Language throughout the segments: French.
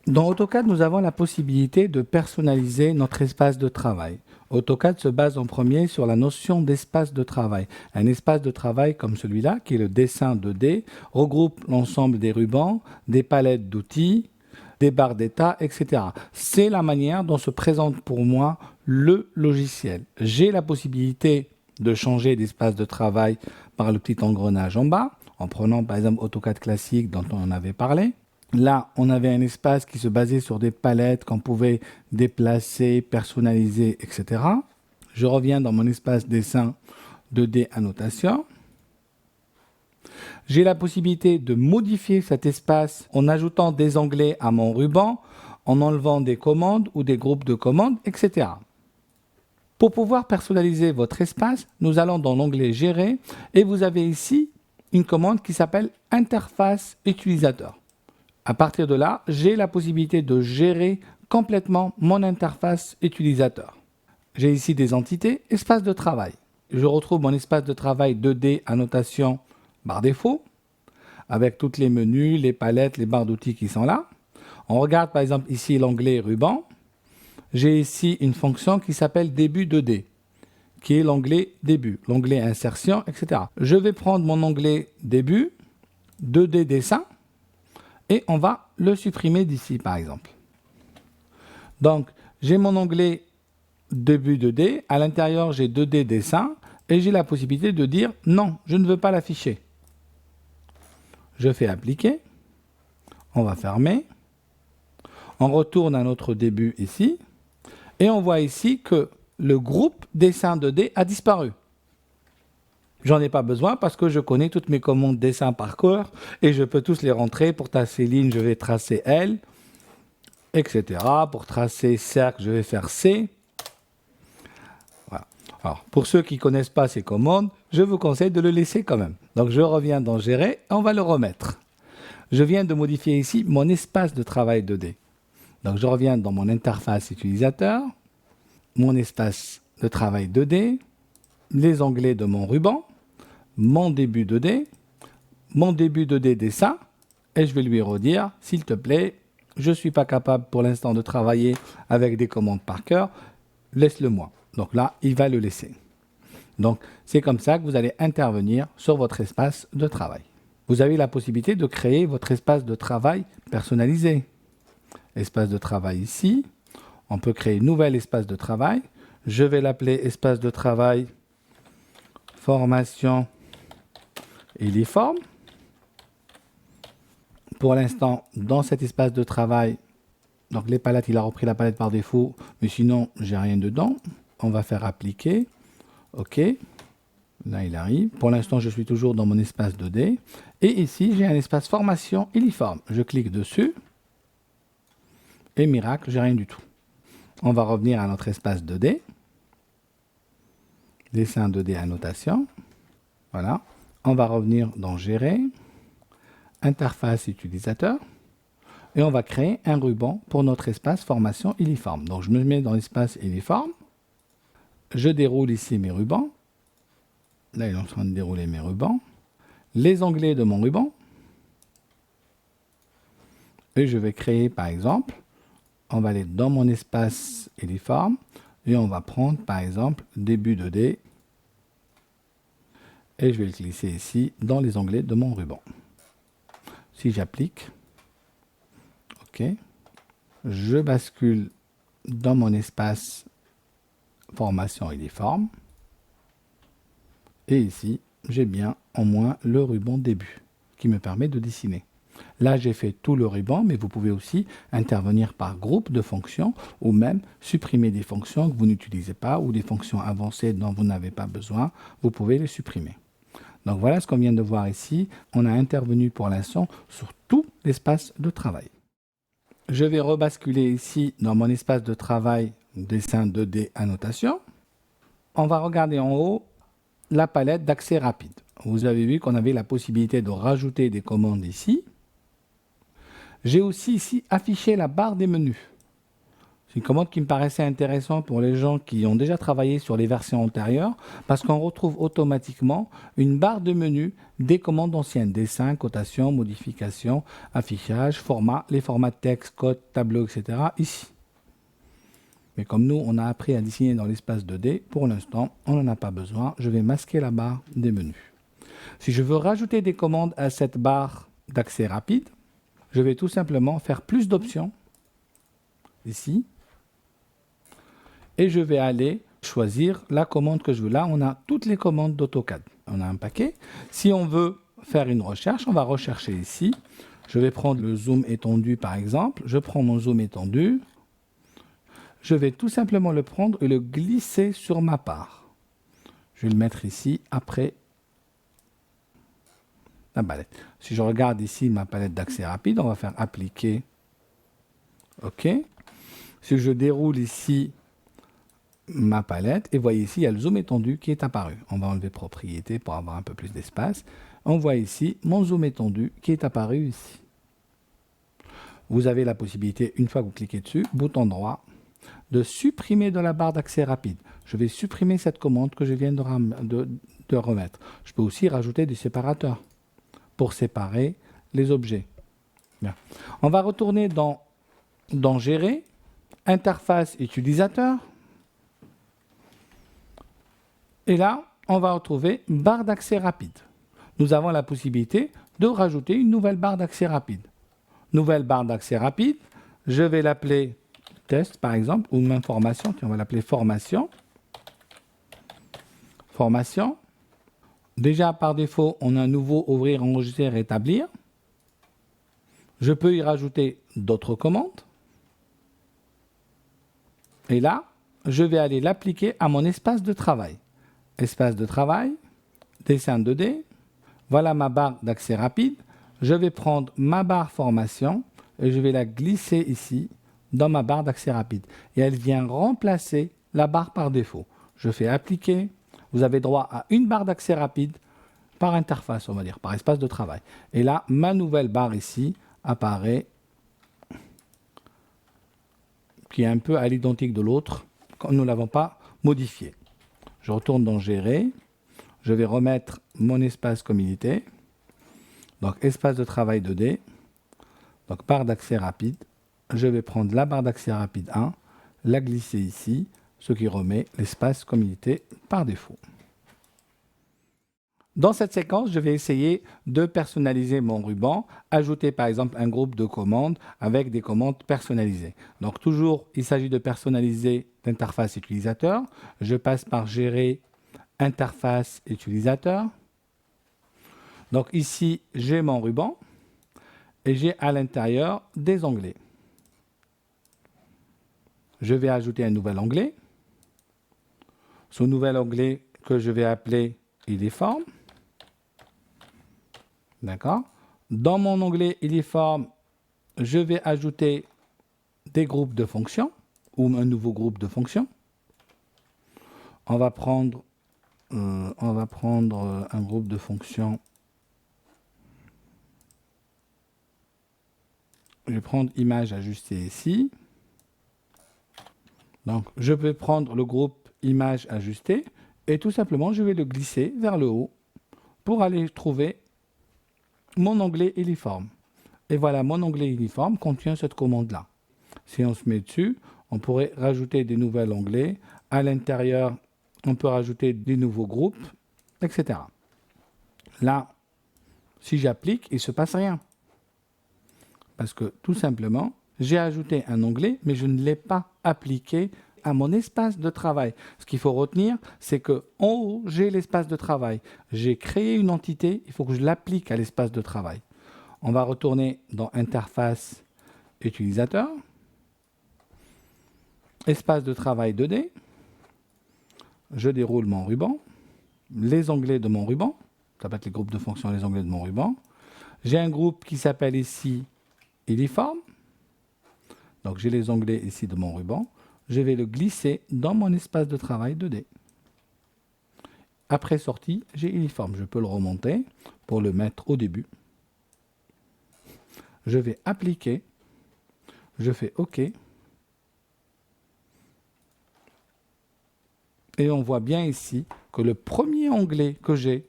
Dans AutoCAD, nous avons la possibilité de personnaliser notre espace de travail. AutoCAD se base en premier sur la notion d'espace de travail. Un espace de travail comme celui-là, qui est le dessin 2D, regroupe l'ensemble des rubans, des palettes d'outils, des barres d'état, etc. C'est la manière dont se présente pour moi le logiciel. J'ai la possibilité de changer d'espace de travail par le petit engrenage en bas, en prenant par exemple AutoCAD classique dont on en avait parlé. Là, on avait un espace qui se basait sur des palettes qu'on pouvait déplacer, personnaliser, etc. Je reviens dans mon espace dessin 2D annotation. J'ai la possibilité de modifier cet espace en ajoutant des onglets à mon ruban, en enlevant des commandes ou des groupes de commandes, etc. Pour pouvoir personnaliser votre espace, nous allons dans l'onglet Gérer et vous avez ici une commande qui s'appelle Interface utilisateur. À partir de là, j'ai la possibilité de gérer complètement mon interface utilisateur. J'ai ici des entités, espace de travail. Je retrouve mon espace de travail 2D annotation barre défaut, avec tous les menus, les palettes, les barres d'outils qui sont là. On regarde par exemple ici l'onglet ruban. J'ai ici une fonction qui s'appelle début 2D, qui est l'onglet début, l'onglet insertion, etc. Je vais prendre mon onglet début, 2D dessin, et on va le supprimer d'ici, par exemple. Donc, j'ai mon onglet début 2D. À l'intérieur, j'ai 2D dessin. Et j'ai la possibilité de dire non, je ne veux pas l'afficher. Je fais appliquer. On va fermer. On retourne à notre début ici. Et on voit ici que le groupe dessin 2D a disparu. J'en ai pas besoin parce que je connais toutes mes commandes dessin par cœur et je peux tous les rentrer. Pour tracer ligne, je vais tracer L, etc. Pour tracer cercle, je vais faire C. Voilà. Alors, pour ceux qui ne connaissent pas ces commandes, je vous conseille de le laisser quand même. Donc, je reviens dans Gérer, on va le remettre. Je viens de modifier ici mon espace de travail 2D. Donc, je reviens dans mon interface utilisateur, mon espace de travail 2D, les onglets de mon ruban, mon début 2D, mon début 2D dessin, et je vais lui redire, s'il te plaît, je ne suis pas capable pour l'instant de travailler avec des commandes par cœur, laisse-le moi. Donc là, il va le laisser. Donc, c'est comme ça que vous allez intervenir sur votre espace de travail. Vous avez la possibilité de créer votre espace de travail personnalisé. Espace de travail ici. On peut créer un nouvel espace de travail. Je vais l'appeler espace de travail formation uniforme. Pour l'instant, dans cet espace de travail, donc les palettes, il a repris la palette par défaut, mais sinon, j'ai rien dedans. On va faire appliquer. OK. Là, il arrive. Pour l'instant, je suis toujours dans mon espace 2D. Et ici, j'ai un espace formation uniforme. Je clique dessus. Et miracle, j'ai rien du tout. On va revenir à notre espace 2D. Dessin 2D annotation. Voilà. On va revenir dans Gérer. Interface utilisateur. Et on va créer un ruban pour notre espace formation uniforme. Donc, je me mets dans l'espace uniforme. Je déroule ici mes rubans. Là, il est en train de dérouler mes rubans. Les onglets de mon ruban. Et je vais créer, par exemple, on va aller dans mon espace uniforme et on va prendre, par exemple, début 2D. Et je vais le glisser ici dans les onglets de mon ruban. Si j'applique, OK, je bascule dans mon espace formation uniforme. Et ici, j'ai bien en moins le ruban début qui me permet de dessiner. Là, j'ai fait tout le ruban, mais vous pouvez aussi intervenir par groupe de fonctions ou même supprimer des fonctions que vous n'utilisez pas ou des fonctions avancées dont vous n'avez pas besoin. Vous pouvez les supprimer. Donc voilà ce qu'on vient de voir ici. On a intervenu pour l'instant sur tout l'espace de travail. Je vais rebasculer ici dans mon espace de travail dessin 2D annotation. On va regarder en haut la palette d'accès rapide. Vous avez vu qu'on avait la possibilité de rajouter des commandes ici. J'ai aussi ici affiché la barre des menus. C'est une commande qui me paraissait intéressante pour les gens qui ont déjà travaillé sur les versions antérieures parce qu'on retrouve automatiquement une barre de menu des commandes anciennes, dessin, cotation, modification, affichage, format, les formats de texte, code, tableau, etc. ici. Mais comme nous, on a appris à dessiner dans l'espace 2D, pour l'instant, on n'en a pas besoin. Je vais masquer la barre des menus. Si je veux rajouter des commandes à cette barre d'accès rapide, je vais tout simplement faire plus d'options ici. Et je vais aller choisir la commande que je veux. Là, on a toutes les commandes d'AutoCAD. On a un paquet. Si on veut faire une recherche, on va rechercher ici. Je vais prendre le zoom étendu, par exemple. Je prends mon zoom étendu. Je vais tout simplement le prendre et le glisser sur ma part. Je vais le mettre ici, après la palette. Si je regarde ici ma palette d'accès rapide, on va faire appliquer. OK. Si je déroule ici ma palette, et voyez ici, il y a le zoom étendu qui est apparu. On va enlever propriété pour avoir un peu plus d'espace. On voit ici mon zoom étendu qui est apparu ici. Vous avez la possibilité, une fois que vous cliquez dessus, bouton droit, de supprimer de la barre d'accès rapide. Je vais supprimer cette commande que je viens de remettre. Je peux aussi rajouter des séparateurs pour séparer les objets. Bien. On va retourner dans Gérer, Interface utilisateur. Et là, on va retrouver barre d'accès rapide. Nous avons la possibilité de rajouter une nouvelle barre d'accès rapide. Nouvelle barre d'accès rapide, je vais l'appeler test par exemple, ou même formation, on va l'appeler formation. Formation. Déjà par défaut, on a un nouveau ouvrir, enregistrer, rétablir. Je peux y rajouter d'autres commandes. Et là, je vais aller l'appliquer à mon espace de travail. Espace de travail, dessin 2D, voilà ma barre d'accès rapide. Je vais prendre ma barre formation et je vais la glisser ici dans ma barre d'accès rapide. Et elle vient remplacer la barre par défaut. Je fais appliquer. Vous avez droit à une barre d'accès rapide par interface, on va dire, par espace de travail. Et là, ma nouvelle barre ici apparaît, qui est un peu à l'identique de l'autre, quand nous ne l'avons pas modifié. Je retourne dans Gérer. Je vais remettre mon espace communauté. Donc, espace de travail 2D. Donc, barre d'accès rapide. Je vais prendre la barre d'accès rapide 1, la glisser ici, ce qui remet l'espace communauté par défaut. Dans cette séquence, je vais essayer de personnaliser mon ruban, ajouter par exemple un groupe de commandes avec des commandes personnalisées. Donc toujours, il s'agit de personnaliser l'interface utilisateur. Je passe par Gérer, Interface utilisateur. Donc ici, j'ai mon ruban et j'ai à l'intérieur des onglets. Je vais ajouter un nouvel onglet. Ce nouvel onglet que je vais appeler Uniforme. D'accord. Dans mon onglet Uniforme, je vais ajouter des groupes de fonctions ou un nouveau groupe de fonctions. On va prendre un groupe de fonctions. Je vais prendre image ajustée ici. Donc, je vais prendre le groupe image ajustée et tout simplement, je vais le glisser vers le haut pour aller trouver mon onglet Uniforme. Et voilà, mon onglet Uniforme contient cette commande-là. Si on se met dessus, on pourrait rajouter des nouveaux onglets. À l'intérieur, on peut rajouter des nouveaux groupes, etc. Là, si j'applique, il ne se passe rien. Parce que tout simplement, j'ai ajouté un onglet, mais je ne l'ai pas appliqué à mon espace de travail. Ce qu'il faut retenir, c'est qu'en haut, j'ai l'espace de travail. J'ai créé une entité, il faut que je l'applique à l'espace de travail. On va retourner dans Interface utilisateur. Espace de travail 2D. Je déroule mon ruban. Les onglets de mon ruban. Ça peut être les groupes de fonctions, les onglets de mon ruban. J'ai un groupe qui s'appelle ici Uniforme. Donc j'ai les onglets ici de mon ruban. Je vais le glisser dans mon espace de travail 2D. Après sortie, j'ai Uniforme. Je peux le remonter pour le mettre au début. Je vais appliquer. Je fais OK. Et on voit bien ici que le premier onglet que j'ai,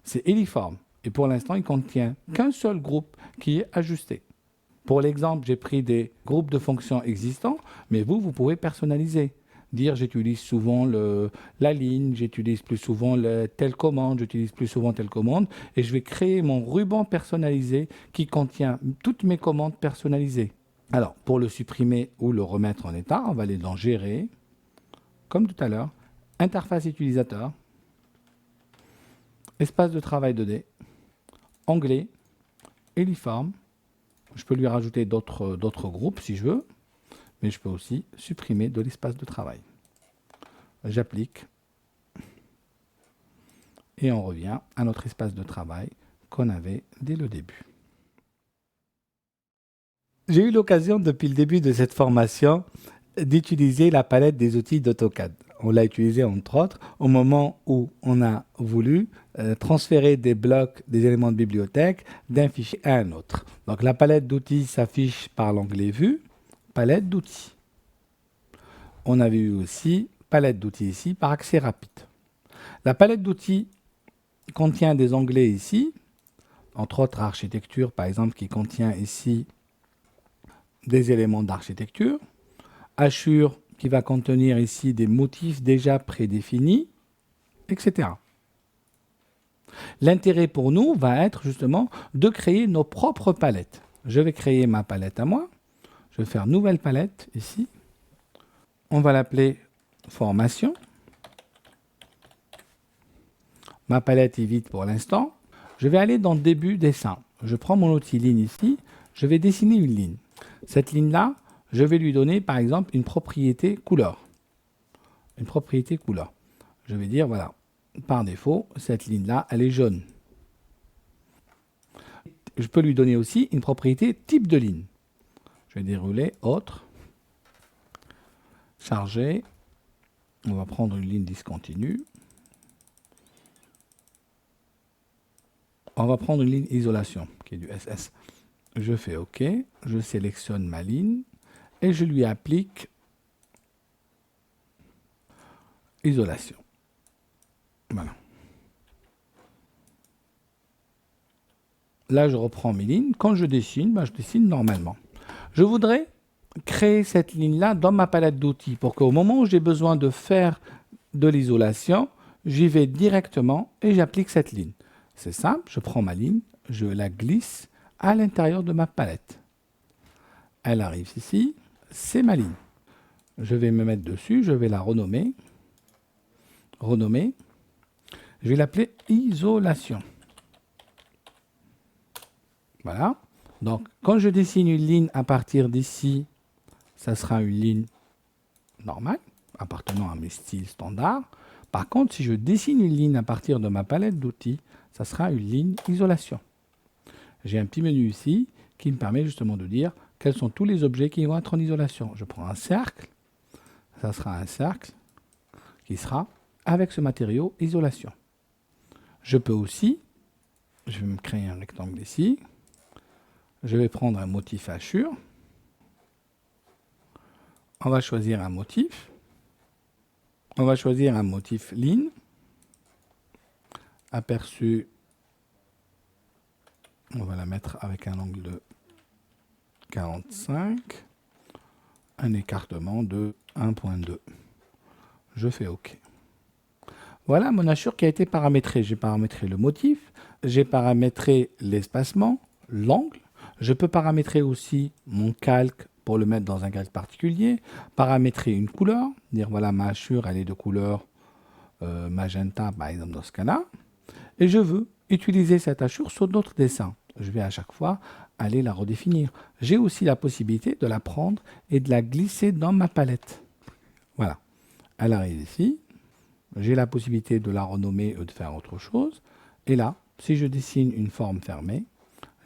c'est Eliform. Et pour l'instant, il ne contient qu'un seul groupe qui est ajusté. Pour l'exemple, j'ai pris des groupes de fonctions existants, mais vous pouvez personnaliser. Dire j'utilise souvent la ligne, j'utilise plus souvent telle commande, j'utilise plus souvent telle commande, et je vais créer mon ruban personnalisé qui contient toutes mes commandes personnalisées. Alors, pour le supprimer ou le remettre en état, on va aller dans Gérer, comme tout à l'heure, Interface utilisateur, Espace de travail 2D, Onglet, Eliform. Je peux lui rajouter d'autres groupes si je veux, mais je peux aussi supprimer de l'espace de travail. J'applique et on revient à notre espace de travail qu'on avait dès le début. J'ai eu l'occasion depuis le début de cette formation d'utiliser la palette des outils d'AutoCAD. On l'a utilisé entre autres au moment où on a voulu transférer des blocs, des éléments de bibliothèque d'un fichier à un autre. Donc la palette d'outils s'affiche par l'onglet Vue, palette d'outils. On avait eu aussi palette d'outils ici par accès rapide. La palette d'outils contient des onglets ici, entre autres architecture par exemple qui contient ici des éléments d'architecture, Assure qui va contenir ici des motifs déjà prédéfinis, etc. L'intérêt pour nous va être justement de créer nos propres palettes. Je vais créer ma palette à moi. Je vais faire nouvelle palette ici. On va l'appeler formation. Ma palette est vide pour l'instant. Je vais aller dans début dessin. Je prends mon outil ligne ici. Je vais dessiner une ligne. Cette ligne-là, je vais lui donner par exemple une propriété couleur. Une propriété couleur. Je vais dire, voilà, par défaut, cette ligne-là, elle est jaune. Je peux lui donner aussi une propriété type de ligne. Je vais dérouler, autre, charger. On va prendre une ligne discontinue. On va prendre une ligne isolation, qui est du SS. Je fais OK, je sélectionne ma ligne et je lui applique isolation. Voilà. Là, je reprends mes lignes. Quand je dessine, je dessine normalement. Je voudrais créer cette ligne-là dans ma palette d'outils pour qu'au moment où j'ai besoin de faire de l'isolation, j'y vais directement et j'applique cette ligne. C'est simple, je prends ma ligne, je la glisse à l'intérieur de ma palette. Elle arrive ici, c'est ma ligne. Je vais me mettre dessus, je vais la renommer. Je vais l'appeler isolation. Voilà. Donc, quand je dessine une ligne à partir d'ici, ça sera une ligne normale, appartenant à mes styles standards. Par contre, si je dessine une ligne à partir de ma palette d'outils, ça sera une ligne isolation. J'ai un petit menu ici qui me permet justement de dire quels sont tous les objets qui vont être en isolation. Je prends un cercle, ça sera un cercle qui sera avec ce matériau isolation. Je peux aussi, je vais me créer un rectangle ici, je vais prendre un motif hachure, on va choisir un motif, on va choisir un motif ligne, aperçu, on va la mettre avec un angle de 45, un écartement de 1.2. Je fais OK. Voilà mon hachure qui a été paramétré. J'ai paramétré le motif, j'ai paramétré l'espacement, l'angle. Je peux paramétrer aussi mon calque pour le mettre dans un calque particulier, paramétrer une couleur, dire voilà ma hachure elle est de couleur magenta par exemple dans ce cas-là, et je veux utiliser cette hachure sur d'autres dessins. Je vais à chaque fois aller la redéfinir. J'ai aussi la possibilité de la prendre et de la glisser dans ma palette. Voilà, elle arrive ici. J'ai la possibilité de la renommer ou de faire autre chose. Et là, si je dessine une forme fermée,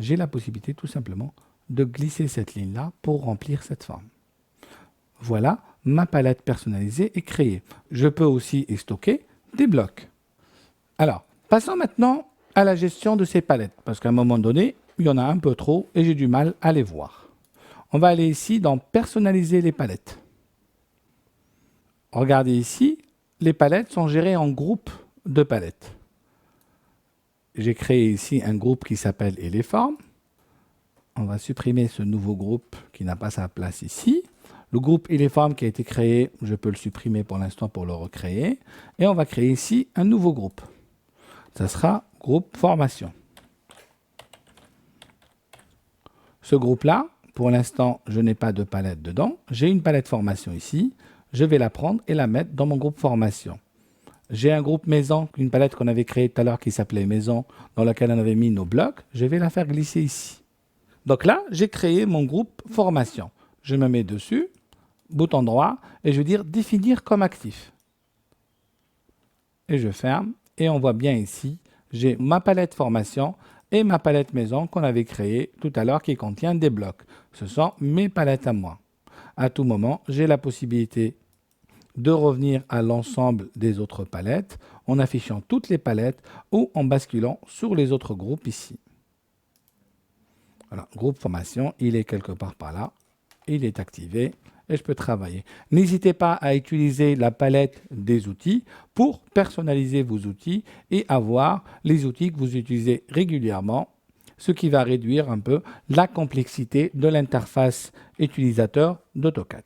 j'ai la possibilité tout simplement de glisser cette ligne-là pour remplir cette forme. Voilà, ma palette personnalisée est créée. Je peux aussi y stocker des blocs. Alors, passons maintenant à la gestion de ces palettes, parce qu'à un moment donné, il y en a un peu trop et j'ai du mal à les voir. On va aller ici dans Personnaliser les palettes. Regardez ici, les palettes sont gérées en groupes de palettes. J'ai créé ici un groupe qui s'appelle Éléform. On va supprimer ce nouveau groupe qui n'a pas sa place ici. Le groupe Éléform qui a été créé, je peux le supprimer pour l'instant pour le recréer. Et on va créer ici un nouveau groupe. Ça sera groupe formation. Ce groupe-là, pour l'instant, je n'ai pas de palette dedans. J'ai une palette formation ici. Je vais la prendre et la mettre dans mon groupe formation. J'ai un groupe maison, une palette qu'on avait créée tout à l'heure qui s'appelait maison, dans laquelle on avait mis nos blocs. Je vais la faire glisser ici. Donc là, j'ai créé mon groupe formation. Je me mets dessus, bouton droit, et je vais dire définir comme actif. Et je ferme, et on voit bien ici, j'ai ma palette formation et ma palette maison qu'on avait créée tout à l'heure qui contient des blocs. Ce sont mes palettes à moi. À tout moment, j'ai la possibilité de revenir à l'ensemble des autres palettes en affichant toutes les palettes ou en basculant sur les autres groupes ici. Voilà, groupe formation, il est quelque part par là, il est activé et je peux travailler. N'hésitez pas à utiliser la palette des outils pour personnaliser vos outils et avoir les outils que vous utilisez régulièrement, ce qui va réduire un peu la complexité de l'interface utilisateur d'AutoCAD.